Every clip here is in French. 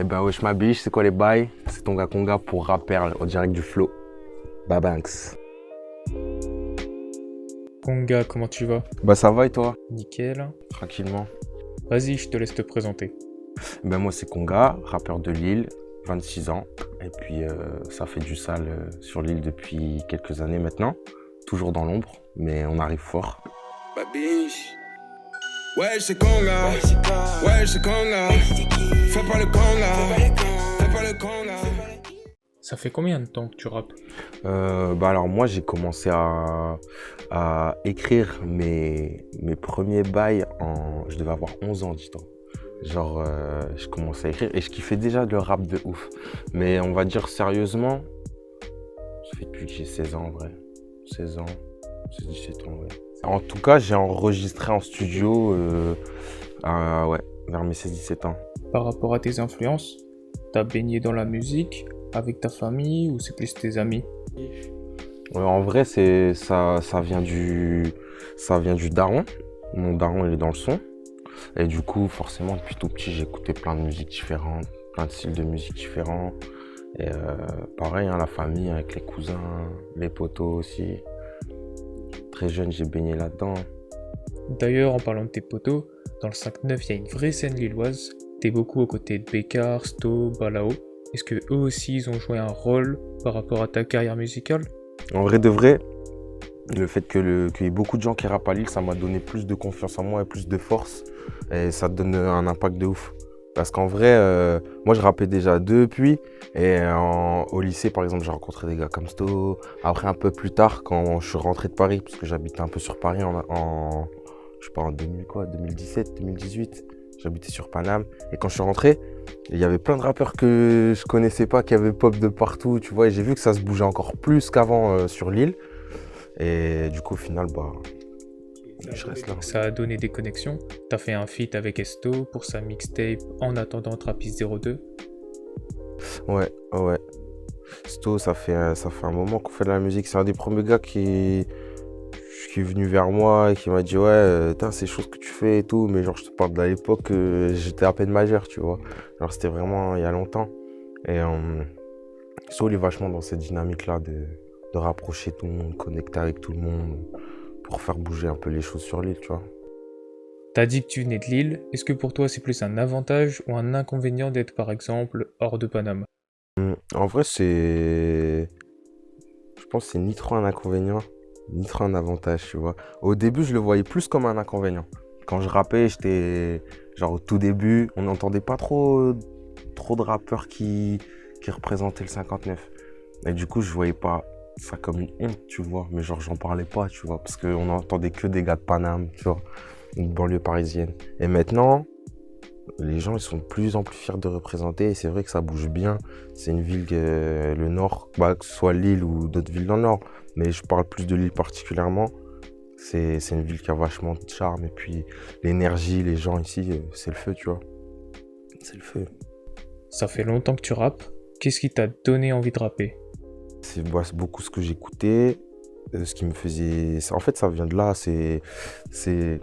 Eh ben wesh ma biche, c'est quoi les bails? C'est ton gars Conga pour Rapperle, en direct du flow. Babanks. Konga, comment tu vas? Bah ça va et toi? Nickel. Tranquillement. Vas-y, je te laisse te présenter. Ben moi c'est Conga, rappeur de Lille, 26 ans. Et puis ça fait du sale sur Lille depuis quelques années maintenant. Toujours dans l'ombre, mais on arrive fort. Ma biche. Ouais, c'est Conga. Ouais, c'est Conga. Fais pas le Conga. Fais pas le Conga. Ça fait combien de temps que tu rappes? Bah alors moi j'ai commencé à écrire mes premiers bails je devais avoir 11 ans, dis-toi. Genre je commençais à écrire et je kiffais déjà le rap de ouf. Mais on va dire sérieusement, ça fait depuis que j'ai 16 ans en vrai. 16 ans, 17 ans, ouais. En tout cas, j'ai enregistré en studio ouais, vers mes 16-17 ans. Par rapport à tes influences, t'as baigné dans la musique avec ta famille ou c'est plus tes amis? En vrai, ça vient du daron. Mon daron, il est dans le son. Et du coup, forcément, depuis tout petit, j'écoutais plein de musiques différentes, plein de styles de musique différents. Et pareil, hein, la famille, avec les cousins, les potos aussi. Très jeune, j'ai baigné là-dedans. D'ailleurs, en parlant de tes potos, dans le 5-9, il y a une vraie scène lilloise. T'es beaucoup aux côtés de Bécard, Sto, Balao. Est-ce que eux aussi, ils ont joué un rôle par rapport à ta carrière musicale? En vrai de vrai, le fait qu'il y ait beaucoup de gens qui rappent à Lille, ça m'a donné plus de confiance en moi et plus de force. Et ça donne un impact de ouf. Parce qu'en vrai, moi je rappais déjà depuis. Et au lycée, par exemple, j'ai rencontré des gars comme Sto. Après, un peu plus tard, quand je suis rentré de Paris, parce que j'habitais un peu sur Paris je sais pas, en 2017, 2018. J'habitais sur Paname. Et quand je suis rentré, il y avait plein de rappeurs que je connaissais pas, qui avaient pop de partout, tu vois. Et j'ai vu que ça se bougeait encore plus qu'avant sur Lille. Et du coup, au final, bah, je reste là. Ça a donné des connexions. T'as fait un feat avec Esto pour sa mixtape En attendant Trappist 02. Ouais, ouais. Sto, ça fait un moment qu'on fait de la musique. C'est un des premiers gars qui est venu vers moi et qui m'a dit ouais, c'est chaud ce que tu fais et tout, mais genre je te parle de l'époque, j'étais à peine majeur, tu vois. Genre c'était vraiment il y a longtemps. Et Sto, il est vachement dans cette dynamique-là de rapprocher tout le monde, connecter avec tout le monde pour faire bouger un peu les choses sur l'île, tu vois. T'as dit que tu venais de Lille. Est-ce que pour toi c'est plus un avantage ou un inconvénient d'être par exemple hors de Paname? En vrai, je pense que c'est ni trop un inconvénient, ni trop un avantage, tu vois. Au début, je le voyais plus comme un inconvénient. Quand je rappais, j'étais... Genre, au tout début, on n'entendait pas trop de rappeurs qui représentaient le 59. Et du coup, je voyais pas ça comme une honte, tu vois. Mais genre, j'en parlais pas, tu vois. Parce qu'on n'entendait que des gars de Paname, tu vois. Une banlieue parisienne. Et maintenant, les gens, ils sont de plus en plus fiers de représenter. Et c'est vrai que ça bouge bien. C'est une ville, le Nord, bah, que ce soit Lille ou d'autres villes dans le Nord. Mais je parle plus de Lille particulièrement. C'est une ville qui a vachement de charme. Et puis, l'énergie, les gens ici, c'est le feu, tu vois. C'est le feu. Ça fait longtemps que tu rappes. Qu'est-ce qui t'a donné envie de rapper? C'est beaucoup ce que j'écoutais, ce qui me faisait... En fait, ça vient de là, c'est ce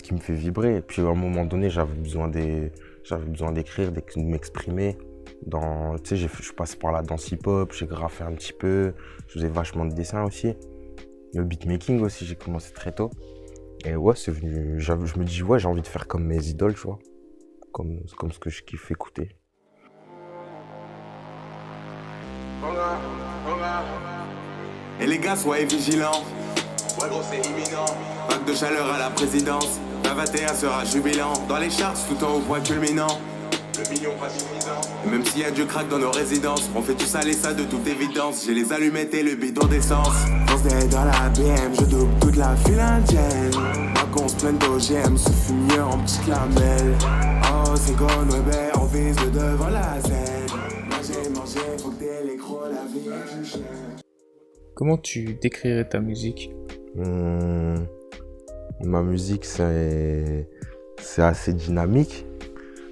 qui me fait vibrer. Et puis, à un moment donné, j'avais besoin d'écrire, de m'exprimer. Tu sais, je passe par la danse hip-hop, j'ai graffé un petit peu, je faisais vachement de dessin aussi. Le beatmaking aussi, j'ai commencé très tôt. Et ouais, c'est venu... Je me dis, ouais, j'ai envie de faire comme mes idoles, tu vois. Comme ce que je kiffe écouter. Et les gars, soyez vigilants. Ouais, gros, c'est imminent. Vague de chaleur à la présidence. La 21 sera jubilant. Dans les charts, tout en haut point culminant. Le million pas suffisant. Et même s'il y a du crack dans nos résidences, on fait tout ça, ça de toute évidence. J'ai les allumettes et le bidon d'essence. Pense d'être dans la BM, je double toute la file indienne. Ma conce pleine d'OGM, se fumier en petite lamelle. Oh, c'est gone, ouais, ben, on vise le devant la scène. Manger, faut que t'aies l'écro, la vie est plus chère. Comment tu décrirais ta musique? Ma musique, c'est assez dynamique.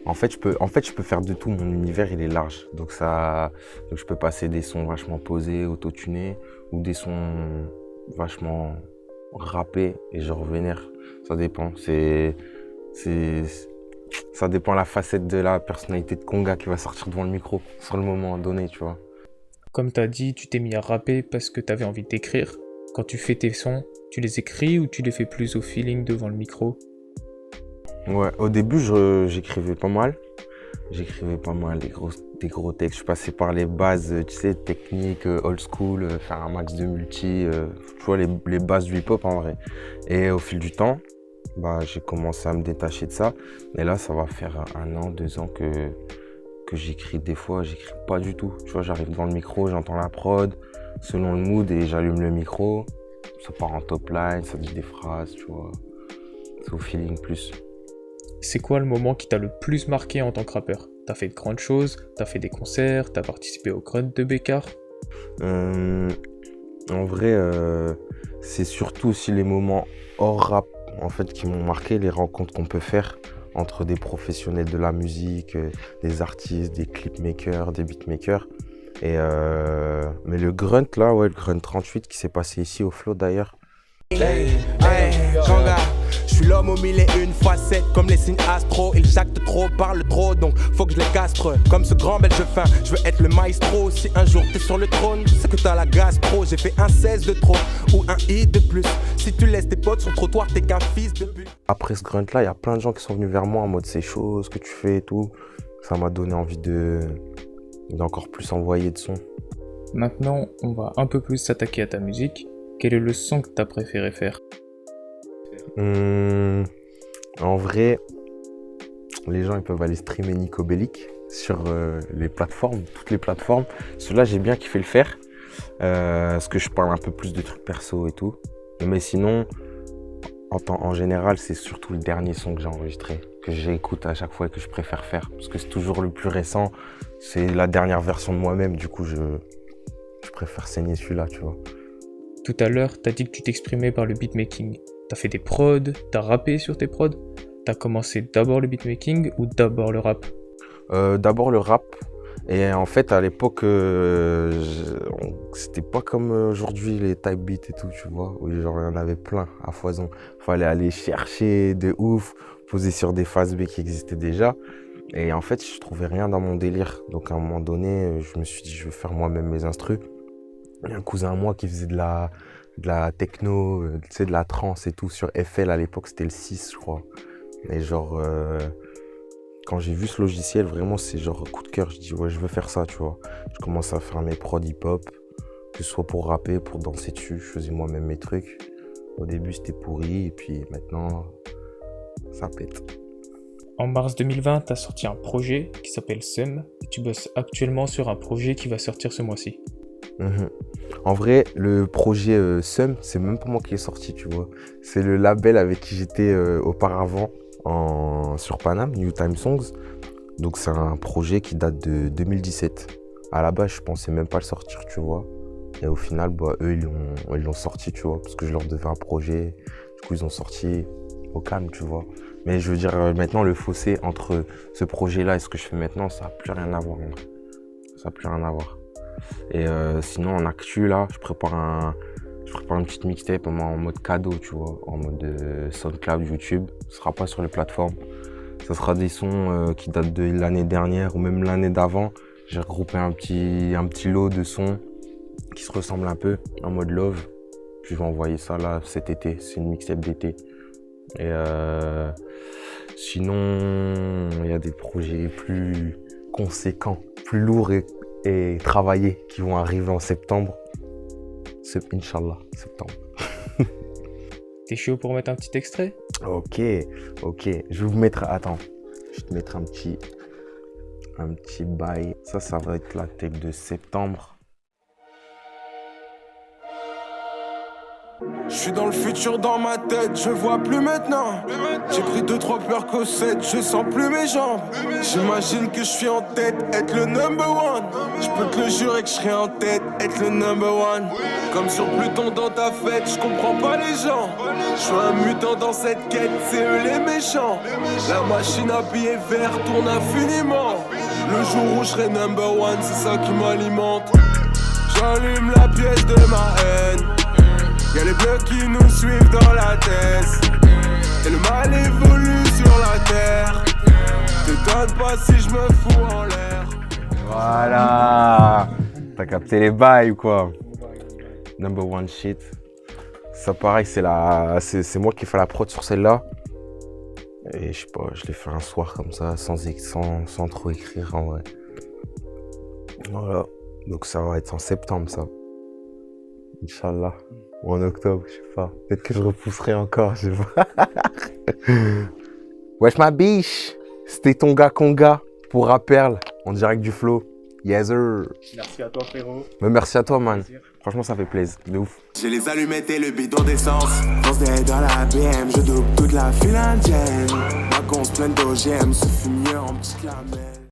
En fait, je peux faire de tout. Mon univers, il est large. Donc je peux passer des sons vachement posés, autotunés, ou des sons vachement rappés et genre vénère. Ça dépend. Ça dépend la facette de la personnalité de Konga qui va sortir devant le micro, sur le moment donné, tu vois. Comme t'as dit, tu t'es mis à rapper parce que t'avais envie d'écrire. Quand tu fais tes sons, tu les écris ou tu les fais plus au feeling devant le micro? Ouais, au début, j'écrivais pas mal. J'écrivais pas mal des gros textes. Je passais par les bases, tu sais, techniques, old school, faire un max de multi, tu vois, les bases du hip-hop en vrai. Et au fil du temps, bah, j'ai commencé à me détacher de ça. Et là, ça va faire 1 an, 2 ans que j'écris. Des fois, j'écris pas du tout. Tu vois, j'arrive devant le micro, j'entends la prod, selon le mood, et j'allume le micro. Ça part en top line, ça dit des phrases, tu vois. C'est au feeling plus. C'est quoi le moment qui t'a le plus marqué en tant que rappeur? T'as fait de grandes choses, t'as fait des concerts, t'as participé au Grunt de Bécart? En vrai, c'est surtout aussi les moments hors rap en fait qui m'ont marqué, les rencontres qu'on peut faire entre des professionnels de la musique, des artistes, des clipmakers, des beatmakers. Mais le Grunt là, ouais, le Grunt 38 qui s'est passé ici au Flow d'ailleurs. Kanga, je suis l'homme aux 1001 facettes, comme les signes astro. Ils jactent trop, parlent trop, donc faut que je les castre. Comme ce grand belge fin, je veux être le maestro. Si un jour t'es sur le trône, c'est que t'as la gastro. J'ai fait un 16 de trop, ou un i de plus. Si tu laisses tes potes sur le trottoir, t'es qu'un fils de pute. Après ce Grunt là, il y a plein de gens qui sont venus vers moi en mode c'est chaud, ce que tu fais et tout. Ça m'a donné envie d'encore plus envoyer de son. Maintenant, on va un peu plus s'attaquer à ta musique. Quel est le son que t'as préféré faire? En vrai, les gens ils peuvent aller streamer Nico Bellic sur les plateformes, toutes les plateformes. Celui-là, j'ai bien kiffé le faire. Parce que je parle un peu plus de trucs perso et tout. Mais sinon, en général, c'est surtout le dernier son que j'ai enregistré, que j'écoute à chaque fois et que je préfère faire. Parce que c'est toujours le plus récent. C'est la dernière version de moi-même. Du coup, je préfère saigner celui-là, tu vois. Tout à l'heure, t'as dit que tu t'exprimais par le beatmaking. T'as fait des prods, t'as rappé sur tes prods. T'as commencé d'abord le beatmaking ou d'abord le rap? D'abord le rap. Et en fait, à l'époque, c'était pas comme aujourd'hui les type beats et tout, tu vois. Où genre, il y en avait plein à foison. Fallait aller chercher de ouf, poser sur des phases B qui existaient déjà. Et en fait, je trouvais rien dans mon délire. Donc à un moment donné, je me suis dit, je vais faire moi-même mes instrus. Il y a un cousin à moi qui faisait de la techno, tu sais, de la trance et tout sur FL. À l'époque, c'était le 6, je crois. Et genre, quand j'ai vu ce logiciel, vraiment, c'est genre coup de cœur. Je dis, ouais, je veux faire ça, tu vois. Je commence à faire mes prods hip-hop, que ce soit pour rapper, pour danser dessus. Je faisais moi-même mes trucs. Au début, c'était pourri. Et puis maintenant, ça pète. En mars 2020, t'as sorti un projet qui s'appelle Sum. Et tu bosses actuellement sur un projet qui va sortir ce mois-ci. En vrai, le projet Sum, c'est même pas moi qui est sorti, tu vois. C'est le label avec qui j'étais auparavant sur Paname, New Time Songs. Donc c'est un projet qui date de 2017. À la base, je pensais même pas le sortir, tu vois. Et au final, bah, eux, ils l'ont sorti, tu vois, parce que je leur devais un projet. Du coup, ils ont sorti au calme, tu vois. Mais je veux dire, maintenant, le fossé entre ce projet-là et ce que je fais maintenant, ça n'a plus rien à voir, en vrai. Ça n'a plus rien à voir. Et sinon, en actu, là, je prépare une petite mixtape en mode cadeau, tu vois, en mode SoundCloud, YouTube. Ce sera pas sur les plateformes. Ce sera des sons qui datent de l'année dernière ou même l'année d'avant. J'ai regroupé un petit lot de sons qui se ressemblent un peu, en mode love. Puis je vais envoyer ça là cet été. C'est une mixtape d'été. Et sinon, il y a des projets plus conséquents, plus lourds et travaillés qui vont arriver en septembre. C'est Inch'Allah, septembre. T'es chaud pour mettre un petit extrait? Ok. Je vais vous mettre. Attends, je vais te mettre un petit bail. Ça va être la tech de septembre. Je suis dans le futur dans ma tête, je vois plus maintenant. J'ai pris 2-3 Percocet, je sens plus mes jambes. J'imagine que je suis en tête, être le number one. Je peux te le jurer que je serai en tête, être le number one. Comme sur Pluton dans ta fête, je comprends pas les gens. Je suis un mutant dans cette quête, c'est eux les méchants. La machine à billets verts tourne infiniment. Le jour où je serai number one, c'est ça qui m'alimente. J'allume la pièce de ma haine. Y'a les bleus qui nous suivent dans la tête. Et le mal évolue sur la terre. regarde pas si je me fous en l'air. Voilà. T'as capté les bails ou quoi? Number one shit. Ça pareil, c'est moi qui fais la prod sur celle-là. Et je sais pas, je l'ai fait un soir comme ça, sans trop écrire en vrai. Voilà. Donc ça va être en septembre ça. Inch'Allah. Ou en octobre, je sais pas. Peut-être que je repousserai encore, je sais pas. Wesh ma biche. C'était ton gars Conga pour Rapperle en direct du flow. Yes sir. Merci à toi, frérot. Mais merci à toi, man. Franchement, ça fait plaisir. De ouf. J'ai les allumettes et le bidon d'essence. Foncé dans la BM, je double toute la file indienne. Ma conce pleine d'OGM se fume mieux en petite lamelle.